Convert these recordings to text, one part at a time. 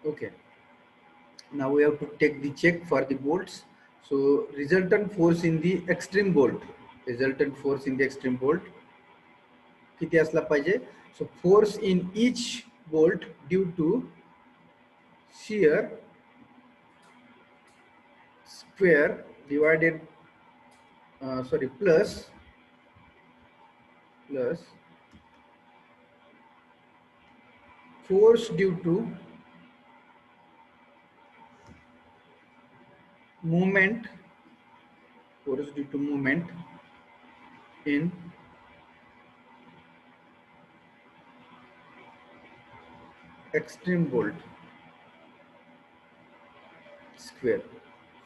Okay, now we have to take the check for the bolts. So resultant force in the extreme bolt, resultant force in the extreme bolt किती असला पाहिजे? So force in each bolt due to shear square divided plus force due to movement, force due to movement in extreme bolt square.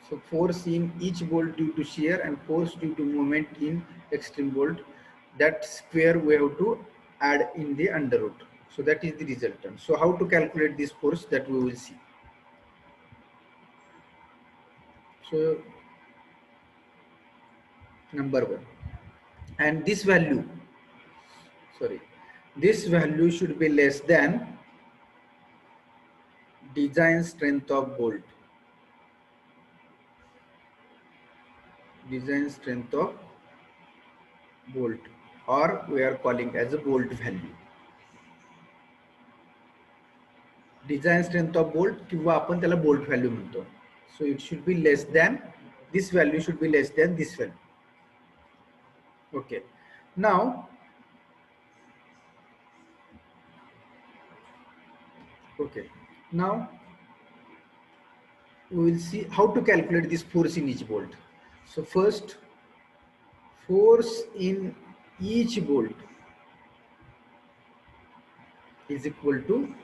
So force in each bolt due to shear and force due to movement in extreme bolt, that square we have to add in the under root. So that is the resultant. So how to calculate this force, that we will see. So number one, and this value should be less than design strength of bolt, or we are calling as a bolt value, design strength of bolt किंवा आपण त्याला bolt value म्हणतो. So it should be less than, this value should be less than this value. Okay, now we will see how to calculate this force in each bolt. So first, force in each bolt is equal to,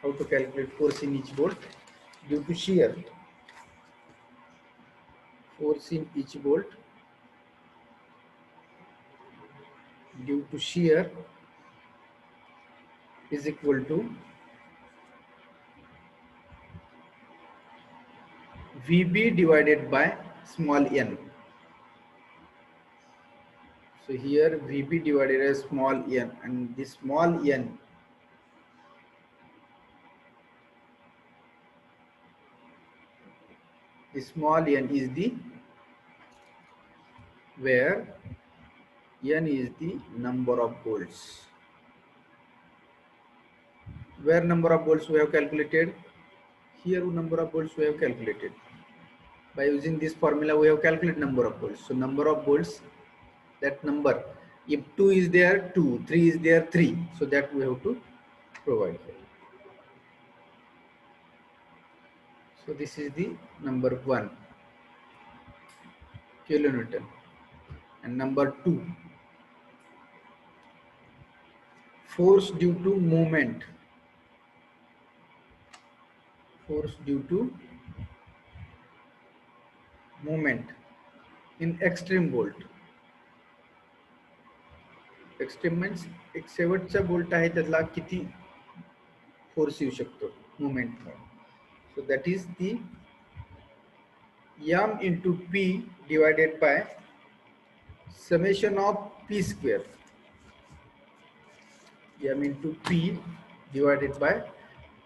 how to calculate force in each bolt due to shear, force in each bolt due to shear is equal to VB divided by small n. So here VB divided by small n, and this small n is the, where n is the number of bolts. Where number of bolts we have calculated? Here number of bolts we have calculated. By using this formula we have calculated number of bolts. So number of bolts, that number, if 2 is there 2, 3 is there 3, so that we have to provide here. So this is the number 1 kilonewton, and number 2 force due to movement, in extreme bolt. Extreme means एक शेवटचा bolt आहे त्याला किती force येऊ शकतो movement. So that is the m into p divided by summation of p square, m into p divided by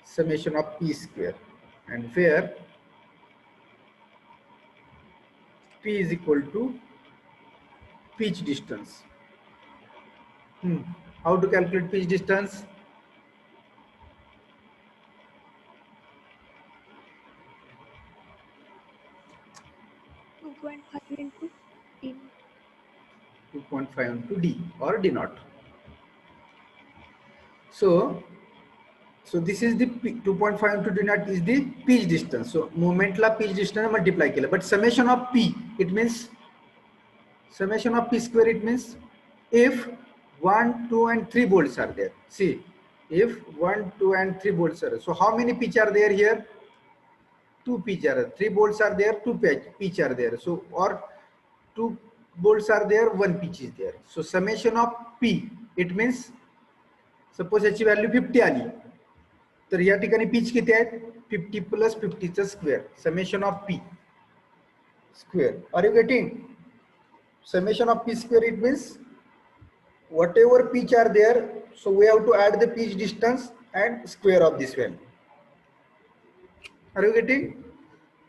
summation of p square, and where p is equal to pitch distance. How to calculate pitch distance? into D. 2.5 into D or D naught. So this is the 2.5 into D naught is the pitch distance. So moment la pitch distance multiply केलं. But summation of P, it means summation of P square, it means if 1, 2 and 3 bolts are there. See, if 1, 2 and 3 bolts are there. So how many pitch are there here? 2 pitch are there. 3 bolts are there, 2 pitch are there. So, or 2 bolts are there, 1 pitch is there. So summation of P, it means suppose याची value 50 आली तर या ठिकाणी pitch किती आहेत 50 plus 50 चा square, summation of P square. Are you getting? Summation of P square, it means whatever pitch are there, so we have to add the pitch distance and square of this value. Are you getting?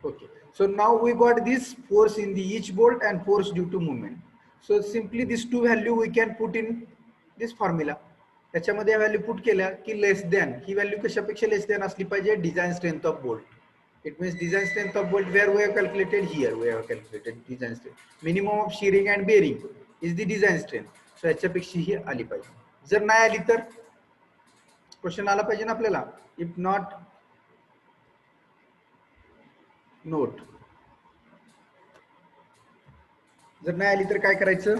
Okay, so now we got this force in the each bolt and force due to movement. So simply these two value we can put in this formula. त्याच्यामध्ये value put केल्या की less than, ही value कशापेक्षा less than असली पाहिजे, design strength of bolt. It means design strength of bolt where we have calculated, here we have calculated design strength. Minimum of shearing and bearing is the design strength. So याच्यापेक्षा ही आली पाहिजे. जर नाही आली तर क्वेश्चन आला पाहिजे ना आपल्याला. If not, note. जर नाही आली तर काय करायचं,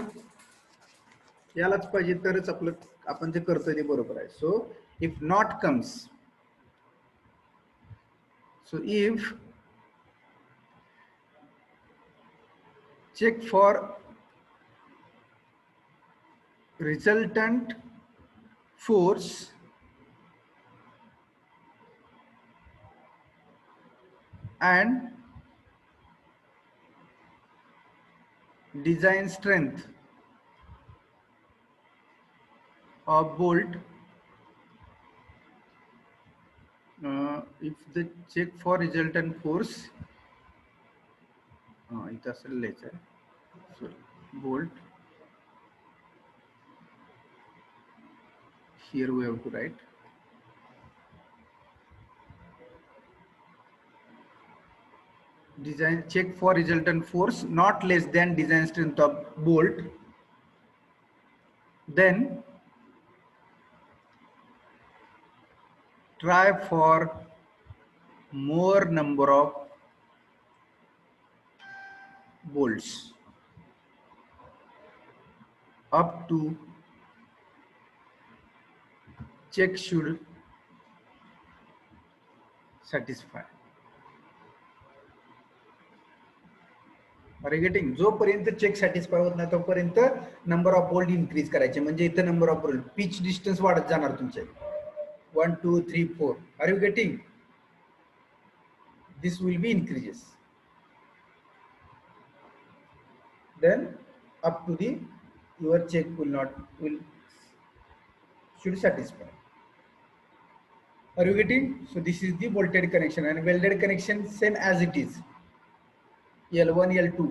यालाच पाहिजे तरच आपलं आपण जे करतोय ते बरोबर आहे. So if not comes, so if check for resultant force and design strength of bolt. If the check for resultant force, इथं असं लिहायचं आहे. Sorry, bolt. Here we have to write design check for resultant force not less than design strength of bolt. Then try for more number of bolts up to check should satisfy. Are you getting? जोपर्यंत check satisfy होत नाही तोपर्यंत number of bolt increase करायचे. म्हणजे इथं number of bolt, pitch distance वाढत जाणार तुमचे. 1 2 3 4. Are you getting? This will be increases. Then up to the your check will should satisfy. Are you getting? So this is the bolted connection, and welded connection same as it is. L1 L2.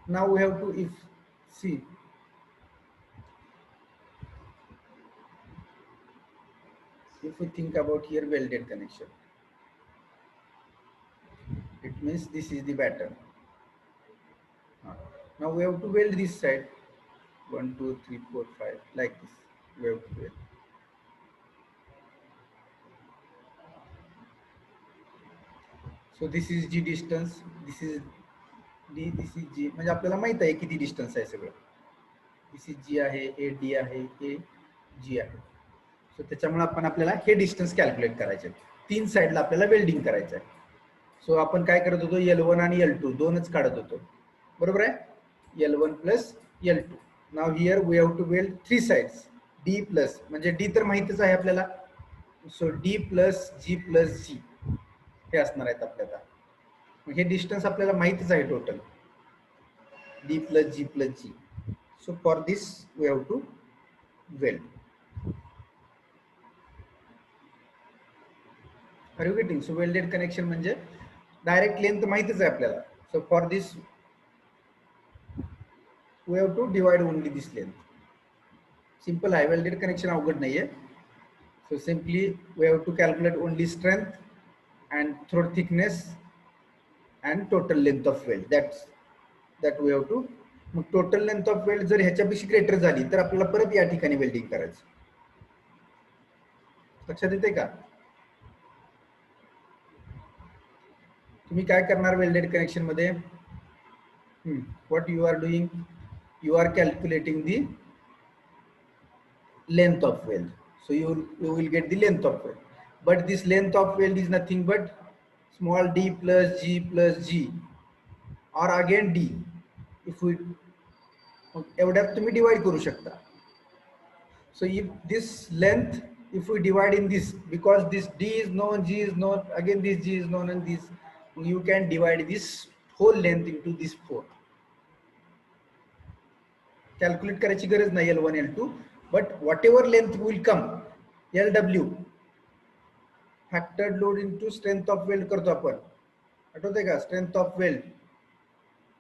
Now we have to, if see, if we think about here welded connection, it means this is the pattern. Now we have to weld this side, 1 2 3 4 5, like this we have to weld. So this is G distance, this is D, this is G. म्हणजे आपल्याला माहित आहे किती distance आहे सगळं. This is G आहे, हे D आहे, हे G आहे. सो त्याच्यामुळे आपण आपल्याला हे डिस्टन्स कॅल्क्युलेट करायचे. तीन साइडला आपल्याला वेल्डिंग करायचं आहे. सो आपण काय करत होतो, L1 आणि L2 दोनच काढत होतो, बरोबर आहे. L1 plus L2. Now here we have to weld three sides. D plus, म्हणजे D तर माहितच आहे आपल्याला. So D plus G plus G हे असणार आहेत आपल्याला. हे डिस्टन्स आपल्याला माहितच आहे total, D plus G plus G. So for this we have to weld. Are you getting? So welded connection म्हणजे डायरेक्ट लेंथ माहितच आहे आपल्याला. So for this we have to divide only this length. Simple आहे, welded connection अवघड नाहीये. So simply we have to calculate only strength and throat thickness and total length of weld. that we have to. Mug total length of weld जर ह्याच्यापेक्षा greater झाली तर आपल्याला परत या ठिकाणी वेल्डिंग करायचं. लक्षात येते का? तुम्ही काय करणार वेल्डेड कनेक्शन मध्ये? What you are doing? You are calculating the length of weld. So you will get the length of weld. But this length of weld is nothing but small d plus G plus G, or again D. If we एवढ्यात तुम्ही divide करू शकता. So if this length, if we divide in this, because this D is known, G is known, again this G is known, and this, you can divide this whole length into this 4. Calculate करायची गरज नाही L1 L2, but whatever length will come, LW factored load into strength of weld करतो आपण. आठवते का strength of weld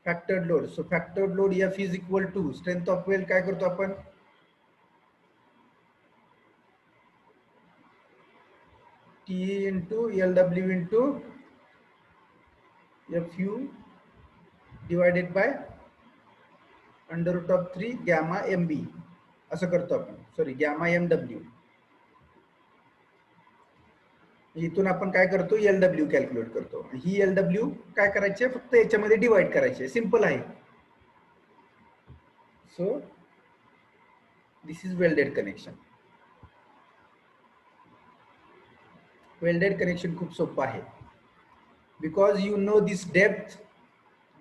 factored load. So factored load F is equal to strength of weld काय करतो आपण T into LW into FU divided by under root of 3 gamma MB असं करतो आपण, सॉरी गॅमा MW. इथून आपण काय करतो LW कॅल्क्युलेट करतो. ही LW काय करायचे फक्त याच्यामध्ये डिवाइड करायचे, सिंपल आहे. सो this is welded connection. Welded connection खूप सोपं आहे. Because you know this depth,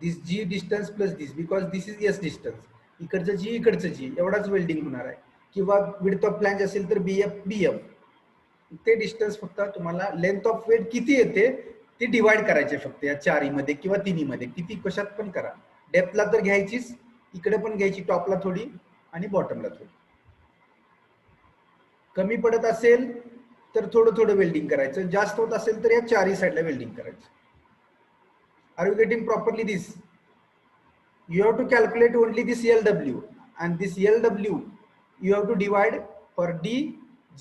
this G distance plus this, because this is S distance. इकडचं G इकडचं G एवढाच वेल्डिंग होणार आहे. किंवा विड्थ ऑफ फ्लॅंज असेल तर BF. ते डिस्टन्स फक्त तुम्हाला लेंथ ऑफ वेट किती येते ते डिवाइड करायचे फक्त या चारीमध्ये किंवा तिन्हीमध्ये, किती कशात पण करा. डेप्थला तर घ्यायचीच, इकडे पण घ्यायची, टॉपला थोडी आणि बॉटमला थोडी. कमी पडत असेल तर थोडं थोडं वेल्डिंग करायचं, जास्त होत असेल तर या चारही साईडला वेल्डिंग करायचं. Are you getting properly this? You have to calculate only this LW, and this LW you have to divide for D,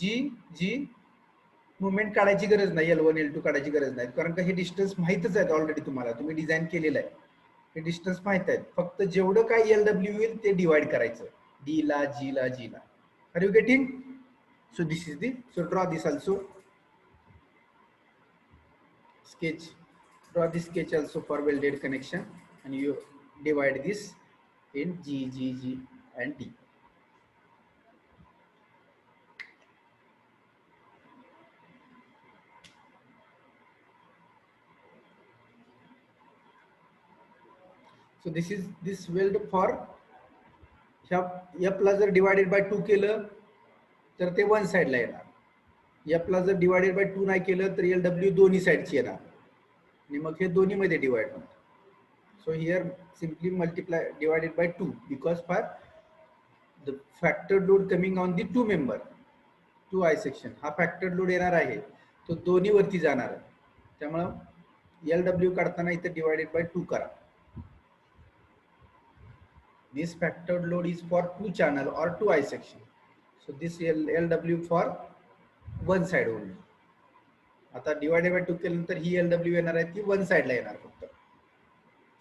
G. Movement काढायची गरज नाही, L1 L2 काढायची गरज नाही, कारण का हे डिस्टन्स माहितच आहेत ऑलरेडी, तुम्हाला तुम्ही डिझाईन केलेलं आहे, हे डिस्टन्स माहित आहेत. फक्त जेवढं काय LW येईल ते डिवाइड करायचं D ला, G ला. Are you getting? So this is the, so draw this also sketch, draw this sketch also for welded connection, and you divide this in G and D. So this is this weld for F ला जर divided by 2 केलं तर ते one साइडला येणार. F ला जर divided by 2 नाही केलं तर LW दोन्ही साइडची येणार आणि मग हे दोन्ही मध्ये डिवाइड होणार. So here simply multiply divided by 2 because for the factored load coming on the two member, two I section, हा factored load येणार आहे तो दोन्ही वरती जाणार आहे. त्यामुळे LW काढताना इथे डिवाइडेड बाय 2 करा. This factored load is for two channel or two I section. So this LW for one side only. आता डिवाइडेड बाय 2 केल्यानंतर ही LW येणार आहे ती वन साइडला येणार फक्त.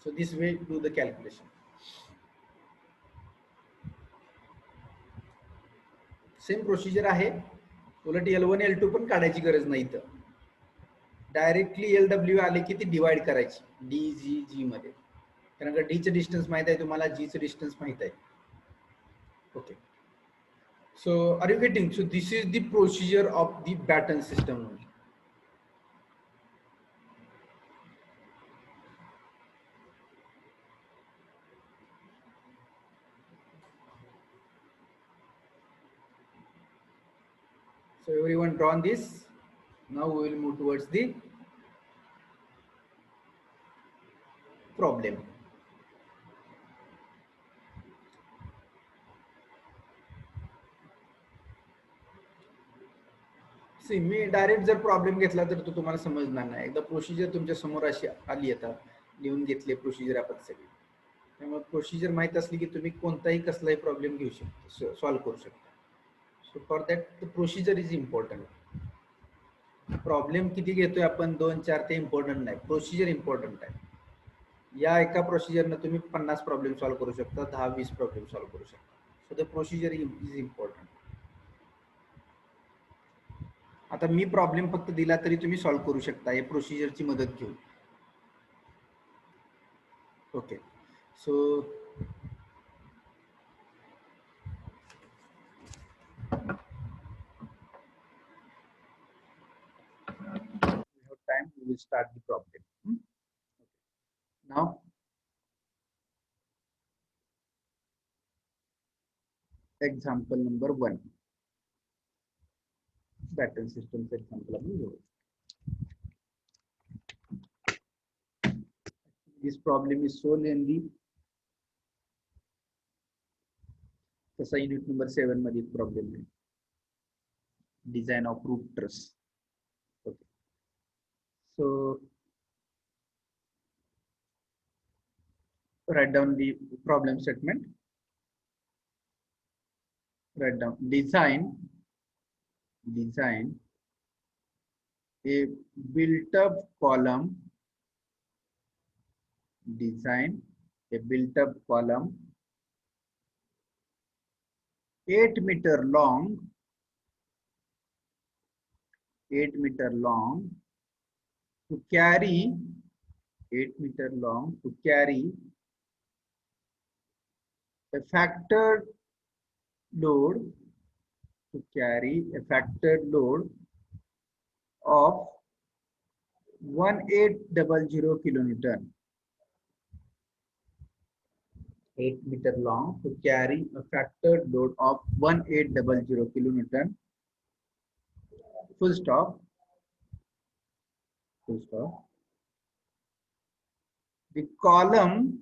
So this way do the calculation. Same procedure आहे, उलट L1 L2 पण काढायची गरज नाही. इथं डायरेक्टली LW आले की ती डिवाइड करायची D, G मध्ये, कारण का D चं डिस्टन्स माहित आहे तुम्हाला, G चं डिस्टन्स माहित आहे. Okay, so are you getting? So this is the procedure of the batten system. So everyone drawn this. Now we will move towards the problem. See, me direct जर problem घेतला तर तो तुम्हाला समजणार नाही. एकदा प्रोसिजर तुमच्या समोर अशी आली, आता लिहून घेतले प्रोसिजर आपण सगळी, त्यामुळे प्रोसिजर माहित असली की तुम्ही कोणताही कसलाही प्रॉब्लेम घेऊ शकता, सॉल्व्ह करू शकता. So for that the procedure is important. Problem किती घेतोय आपण 2-4 ते इम्पॉर्टंट नाही, प्रोसिजर इम्पॉर्टंट आहे. या एका प्रोसिजरनं तुम्ही 50 प्रॉब्लेम सॉल्व्ह करू शकता, 10-20 प्रॉब्लेम सॉल्व्ह करू शकता. So the procedure is important. आता मी प्रॉब्लेम फक्त दिला तरी तुम्ही सॉल्व्ह करू शकता या प्रोसिजरची मदत घेऊन. Okay, so time we will start the problem. Now example number 1, batten system example आपण घेऊ. This problem is solved in the तसा युनिट नंबर 7 मध्ये प्रॉब्लेम आहे, design of roof truss. Okay, so Write down the problem statement. Write down design a built-up column. Design a built-up column 8-meter long, 8-meter long to carry 8-meter long to carry a factored load of 1800 kilonewton. 8-meter long to carry a factored load of 1800 kilonewton. Full stop. Full stop. The column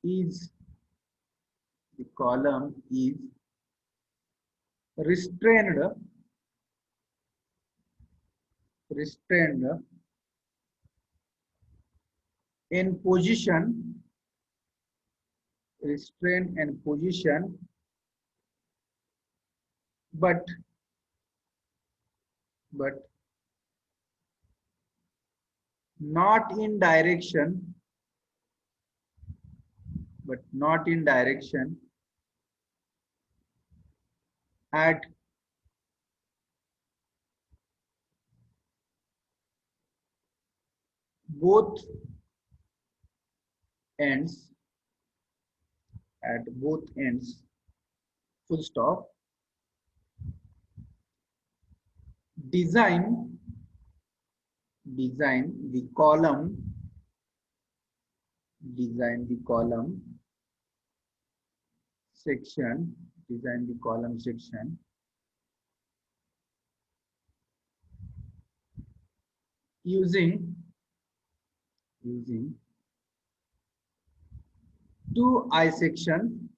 is restrained in position, but not in direction, at both ends, full stop. Design the column section using two eye sections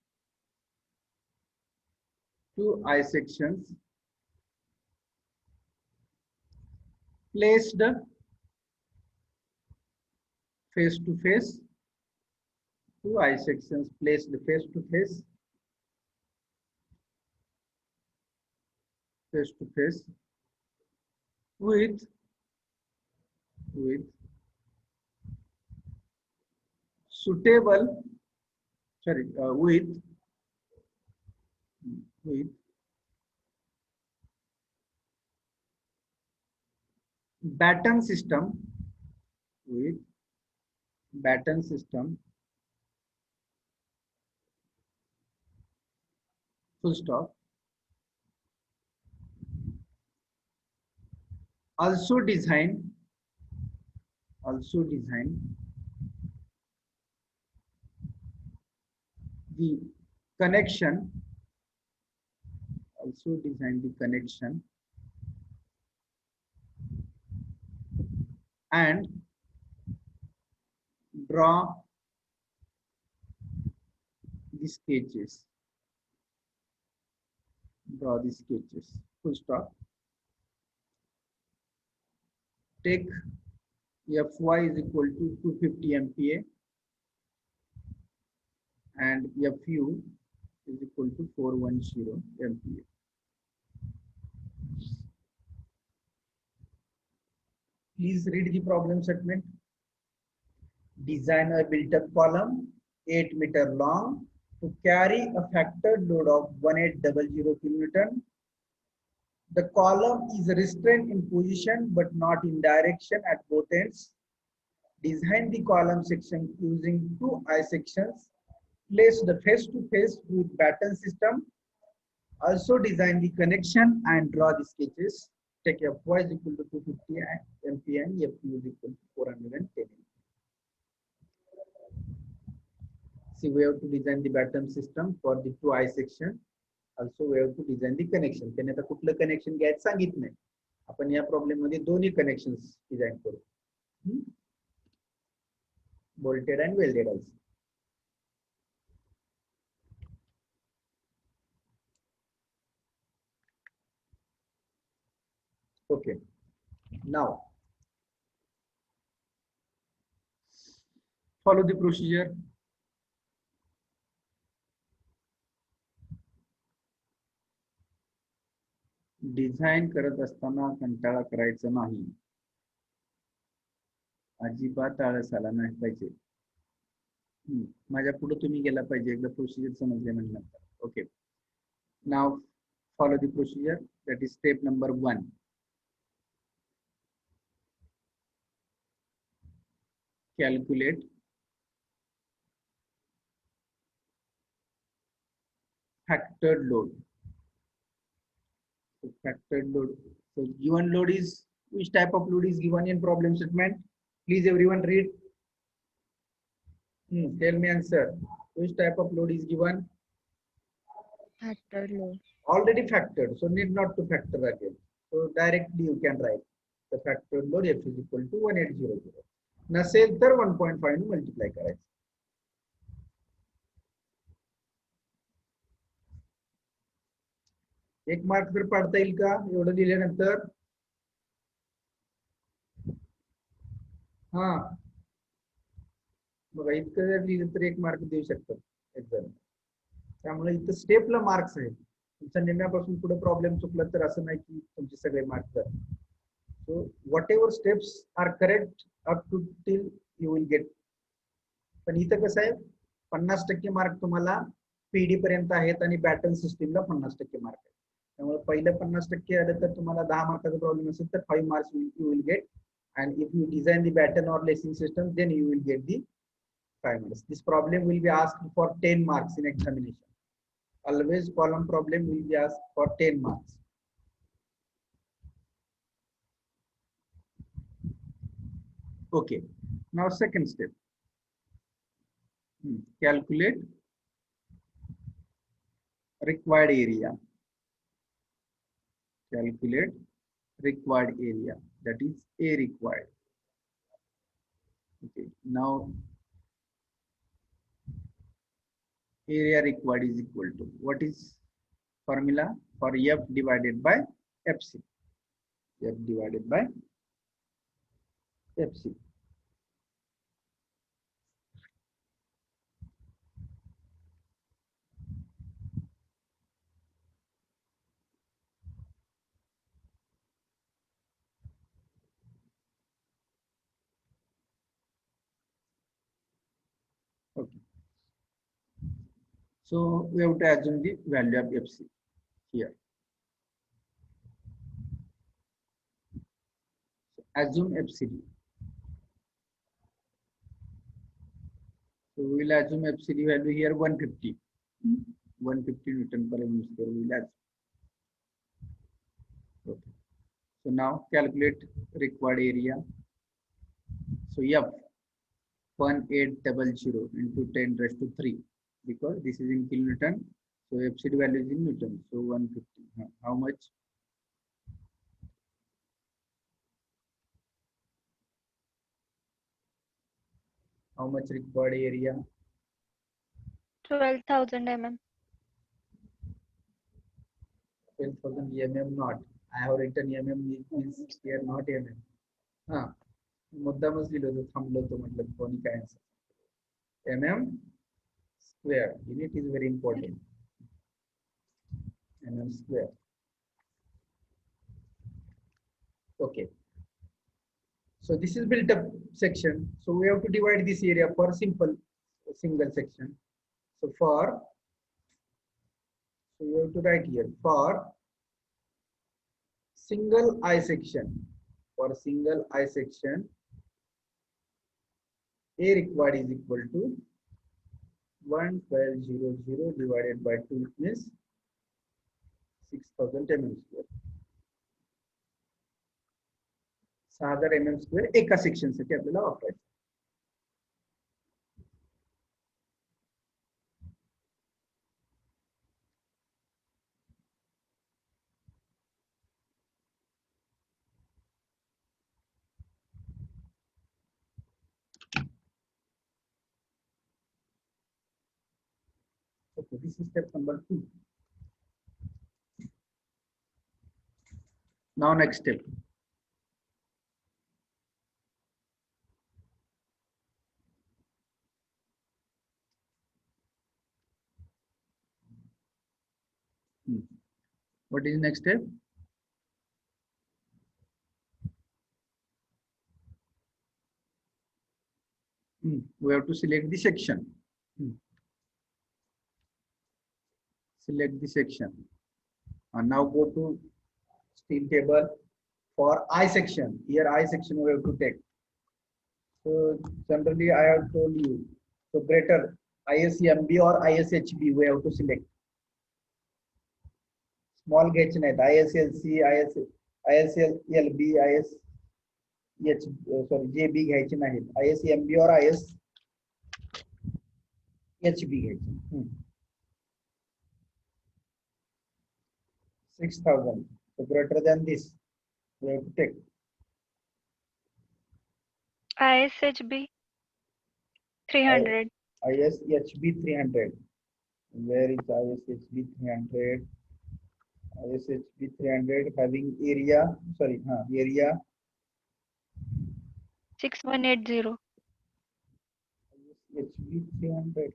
placed face to face, with suitable, with baton system, full stop. Also design the connection, and draw the sketches. Full stop. Take Fy is equal to 250 MPa and Fu is equal to 410 MPa. Please read the problem statement. Design a built-up column 8-meter long to carry a factored load of 1800 kilonewton. The column is restrained in position but not in direction at both ends. Design the column section using two eye sections. Place the face to face with baton system. Also design the connection and draw the sketches. Take Fy is equal to 250 MPa and Fu is equal to 410. See, we have to design the baton system for the two eye section. Also, we have to design the connection. त्याने आता कुठलं connection घ्यायचं सांगितलं नाही. आपण या problem मध्ये दोन्ही कनेक्शन्स डिझाइन करू. Bolted and welded also. Okay. Now, Follow the procedure. Design करत असताना कंटाळा करायचा नाही, अजिबात आळस आला नाही पाहिजे. माझ्या पुढे तुम्ही गेला पाहिजे, एकदा प्रोसिजर समजले म्हणल्यानंतर. Okay, now follow the procedure. That is step number 1. Calculate factored load. So factored load. So given load is, which type of load is given in problem statement? Please everyone read. Tell me answer. Which type of load is given? Factor load. Already factored, so need not to factor again. So directly you can write the factored load F is equal to 1800. नसेल तर 1.5 ने multiply करायचं. एक mark तर पाडता येईल का एवढं दिल्यानंतर? हा, बघा इतकं जर लिहिलं तर एक मार्क देऊ शकतात एक्झाम. त्यामुळे इथं स्टेपला मार्क्स आहेत. तुमच्या निम्म्यापासून पुढे प्रॉब्लेम चुकला तर असं नाही की तुमचे सगळे मार्क्स जातील. So whatever steps are correct up to till you will get. पण इथं कसं आहे, 50% मार्क तुम्हाला पीडी पर्यंत आहेत आणि बॅटन सिस्टीमला 50% मार्क आहेत. त्यामुळे पहिलं 50% आलं तर तुम्हाला 10 मार्काचा प्रॉब्लेम असेल तर 5 marks you will gate. And if you design the batten or lacing system, then you will get the 5 marks. This problem will be asked for 10 marks in examination. Always column problem will be asked for 10 marks. Okay. Now second step. Calculate required area. Calculate required area. That is A required. Okay. Now area required is equal to, what is formula for F divided by FC? F divided by FC. Okay. So we have to assume the value of FC here. So assume FCD. So we will assume FCD value here 150. 150 Newton per mm square we will assume. Okay. So now calculate required area. So F 1800 into 10 raised to 3, because this is in kilonewton. So FCD value is in Newton. So 150. How much? How much required area? 12,000 mm. 12,000 mm not. I have written mm means here not mm. मुद्दामच लिहिलं होतं, थांबलो होतो म्हटलं कोणी काय answer. mm square. Unit is very important. mm square. Okay. So this is built up section. So we have to divide this area for single section. So we have to write here for single I section. For single I section, A required is equal to 1200 divided by 2 means 6000 mm square. 6000 mm square एका section साठी आपल्याला वापरायचं. Okay, this is step number 2. Now next step. What is next step? We have to select the section. Select the section. And now go to steel table for I section. Here I section we have to take. So generally I have told you. So greater ISMB or ISHB we have to select. Small घ्यायचे नाहीत. ISLC, ISLB, sorry JB घ्यायचे नाहीत. ISMB or ISHB घ्यायचे. 6,000. So greater than this, we have to take. ISHB 300. ISHB 300. Where is ISHB 300? ISHB 300 having area, sorry, area 6180. ISHB 300.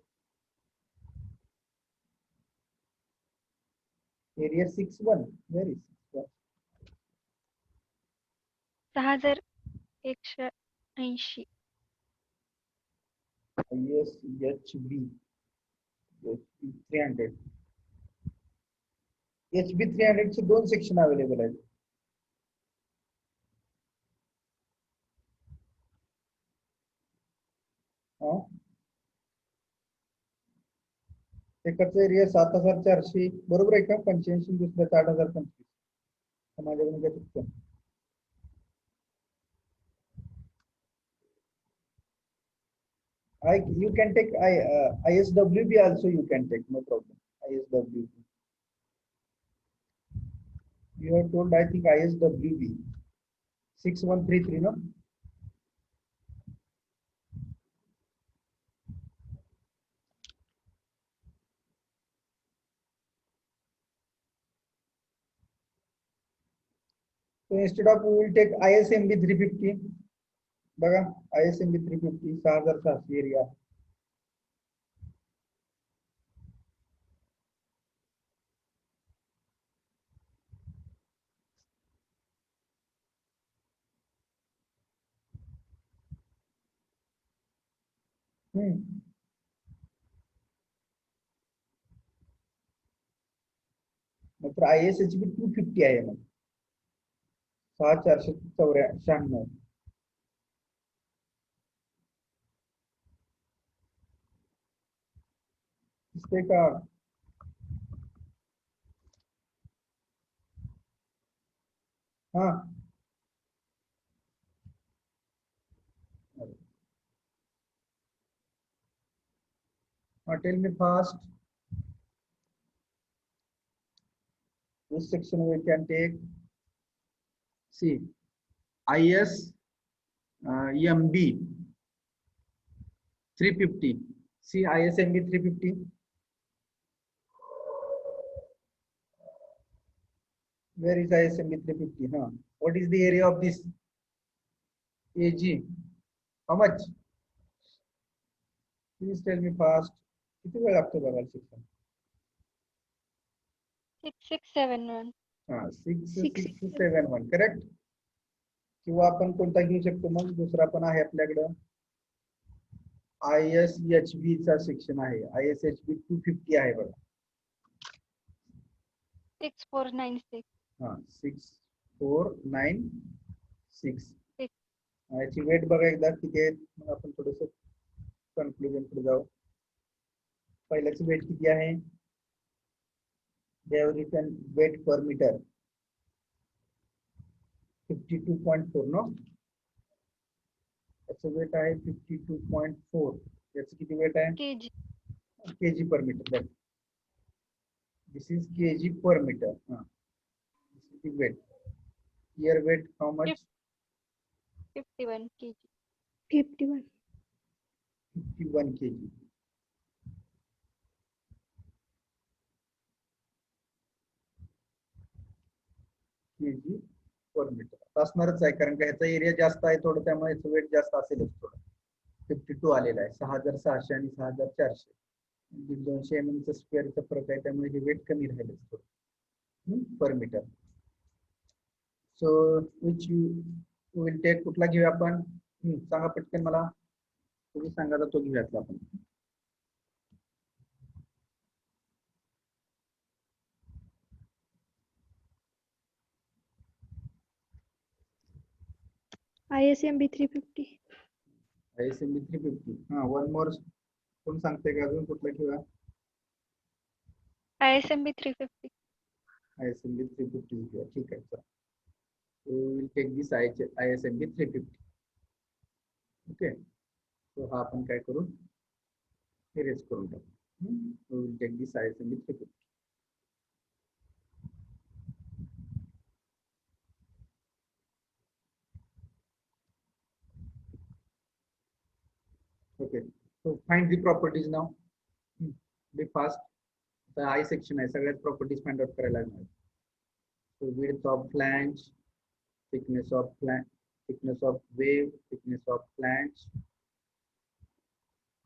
Area 61. Where is 61? 6180. ISHB 300. HB 300 चे दोन section available आहेत. एकाचा area 7400 बरोबर आहे का? 85 दुसऱ्याचा 8025. माझ्याकडून काय चुकतं? You can take ISWB also, you can take, no problem. ISWB. You have told, I think, ISWB 6133, no? So instead of, we will take ISMB 350. बघा ISMB 350 6600 एरिया. मात्र ISHB 250 आहे मग 6496. इसके का tell me fast. Which section we can take? See, ISMB 350. See ISMB 350. Where is ISMB 350? What is the area of this? AG. How much? Please tell me fast. किती वेळ लागतो बघा section? 6671. 6671 correct. किंवा आपण कोणता घेऊ शकतो मग? दुसरा पण आहे आपल्याकडे ISHB चा सेक्शन आहे. ISHB 250 आहे बघा. 6496. 6496. याची वेट बघा एकदा किती आहे. मग आपण थोडंसं कन्क्लुजन कडे जाऊ. पहिल्याची वेट किती आहे? They have written weight per meter 52.4, no? याचं वेट आहे 52.4. याचं किती वेट आहे? kg per meter. This is kg per meter. This is the weight. Here weight how much? 51 kg. 51. 51 kg. kg per meter असणारच आहे कारण का ह्याचा एरिया जास्त आहे थोडं, त्यामुळे याचं वेट जास्त असेलच थोडं. 52 आलेला आहे. 6600 आणि 6400 200 mm चा स्क्वेअरचा फरक आहे, त्यामुळे हे वेट कमी राहिलंच थोडं. per meter. So which you will take, कुठला घेऊया आपण? सांगा पटकन मला, तुम्ही सांगायला तो घेऊयात आपण. ISMB 350. ISMB 350. हा, वन मोर कोण सांगते का अजून कुठला घेऊया? ISMB 350. ISMB 350 घेऊया. ठीक आहे, चला. So we will take this ISMB 350. Okay. So हा आपण काय करू? इरेज करून टाकू. We will take this ISMB 350. Okay. So find the properties now. Be fast. The I section आहे, सगळ्यात properties find out करायला लागणार. So width of flange, thickness of flange, thickness of wave, thickness of flange,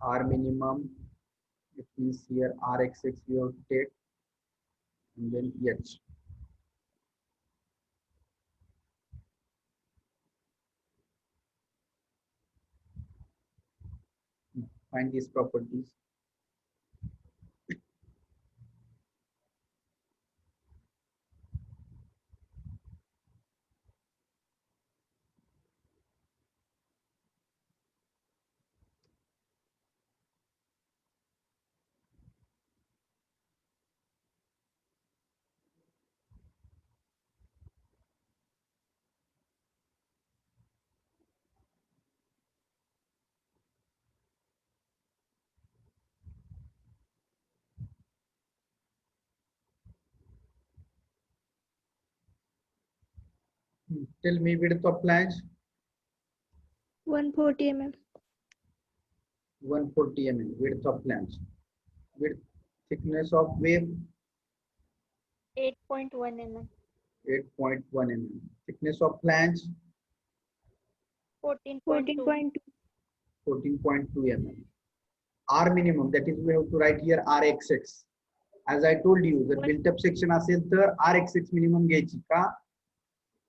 R minimum. It means here RXX we have to take, and then H. Find these properties. Tell me width of flange. 140 mm. 140 mm width of flange. Width, thickness of wave 8.1 mm. 8.1 mm. Thickness of flange 14.2. 14.2. 14.2 mm. R minimum, that is we have to write here RXX. As I told you, the built up section असेल तर RXX minimum घ्यायची का?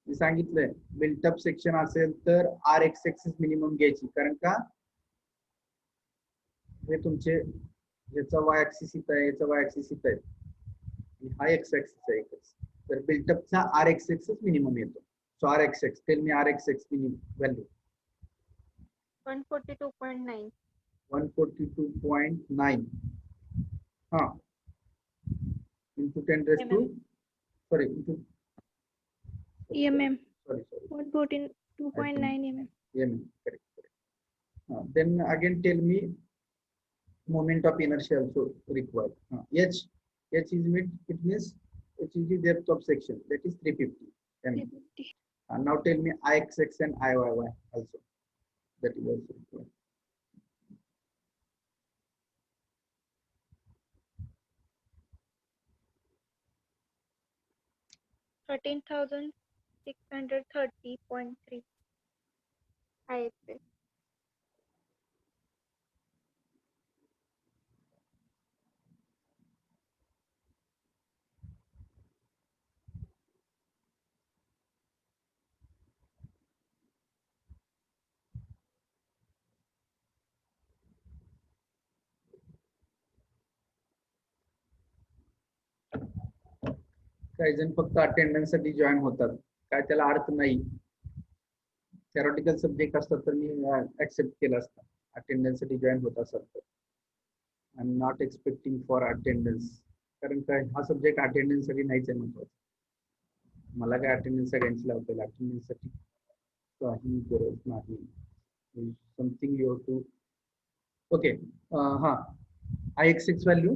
मी सांगितलंय built up section असेल तर RXX minimum घ्यायची, कारण का हे तुमचे याचा y axis इथं आहे, याचा y axis इथं आहे, आणि हा x axis आहे एकच, तर built up चा RXX minimum येतो. So RXX, tell me RXX minimum value. 142.9. 142.9. Into 10 raised to, sorry, into, mm. sorry, 142.9 mm. correct. Then again tell me moment of inertia also required. H is mid, it means H is the depth of section, that is 350 mm. 350. Now tell me IXX and IYY also, that is also required. $13,630.3 ISS. काही जण फक्त attendance साठी join होतात, काय त्याला अर्थ नाही. Theoretical subject असतात तर मी ऍक्सेप्ट केलं असतं, अटेंडन्स साठी जॉईन होत असतात तर. I am not expecting for attendance, कारण काय हा सब्जेक्ट अटेंडन्स साठी नाहीच आहे महत्वाचं. मला काय अटेंडन्स सगळ्यांची लावता येईल, अटेंडन्स साठी काही गरज नाही. Something you have to. Okay, हा IXX व्हॅल्यू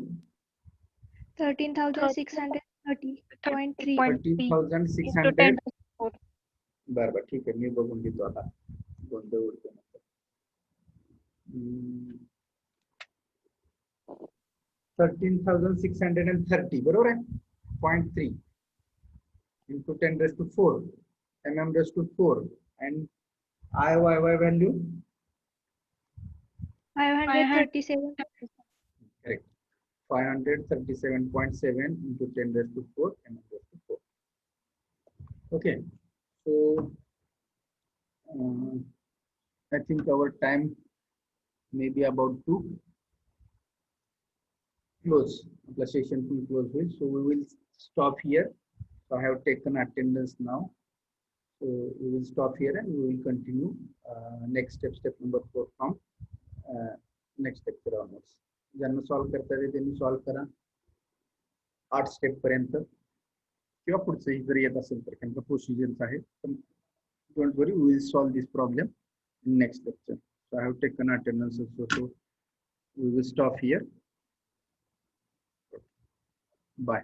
13,630.3. 30,600. बरं ठीक आहे, मी बघून घेतो आता, गोंधळ उडतो. 13,630 बरोबर आहे. 0.3 into 10 raised to 4 mm raised to 4, and IYY value 537. correct, 537.7 into 10 raised to 4 mm raised to 4. Okay, so I think our time may be about to close. आपला session पण close होईल. So we will stop here. So I have taken attendance now. So we will stop here and we will continue next step number 4 from next lecture onwards. ज्यांना solve करता येते त्यांनी solve करा 8 step पर्यंत किंवा पुढचंही जर येत असेल तर त्यांचा प्रोसिजर्स आहे पण don't worry we will solve this problem in next lecture so I have taken attendance so we will stop here bye